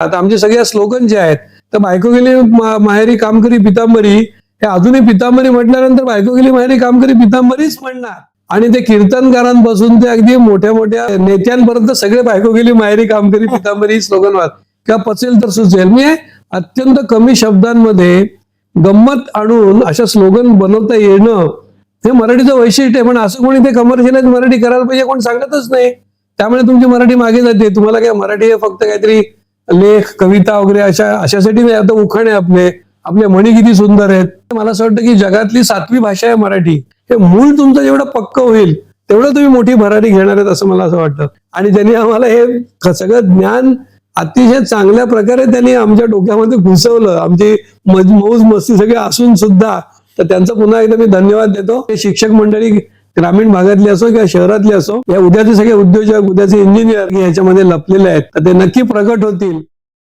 आता आमचे सगळे स्लोगन जे आहेत तर बायको गेली माहेरी काम करी पितांबरी, हे अजूनही पितांबरी म्हटल्यानंतर बायको गेली माहेरी काम करी पितांबरीच म्हणणार. आणि ते कीर्तनकारांपासून ते अगदी मोठ्या मोठ्या नेत्यांपर्यंत सगळे बायको गेली माहेरी काम करी पितांबरी स्लोगन वाद किंवा पचेल तर सुचेल. मी अत्यंत कमी शब्दांमध्ये गंमत आणून अशा स्लोगन बनवता येणं हे मराठीचं वैशिष्ट्य आहे. पण असं कोणी ते कमर्शियलाइज मराठी करायला पाहिजे कोण सांगतच नाही. त्यामुळे तुमची मराठी मागे जाते. तुम्हाला काय मराठी फक्त काहीतरी लेख कविता वगैरे अशासाठी नाही. आता उखाणे आपले म्हणी किती सुंदर आहेत. मला असं वाटतं की जगातली 7वी भाषा आहे मराठी. हे मूळ तुमचं जेवढं पक्क होईल तेवढं तुम्ही मोठी भरारी घेणार आहेत असं मला असं वाटतं. आणि ज्यांनी आम्हाला हे सगळं ज्ञान अतिशय चांगल्या प्रकारे त्यांनी आमच्या डोक्यामध्ये घुसवलं, आमची मौज मस्ती सगळी असून सुद्धा, तर त्यांचा पुन्हा एकदा मी धन्यवाद देतो. शिक्षक मंडळी ग्रामीण भागातली असो किंवा शहरातली असो, या उद्याचे सगळे उद्योजक उद्याचे इंजिनियर याच्यामध्ये लपलेले आहेत तर ते नक्की प्रगट होतील.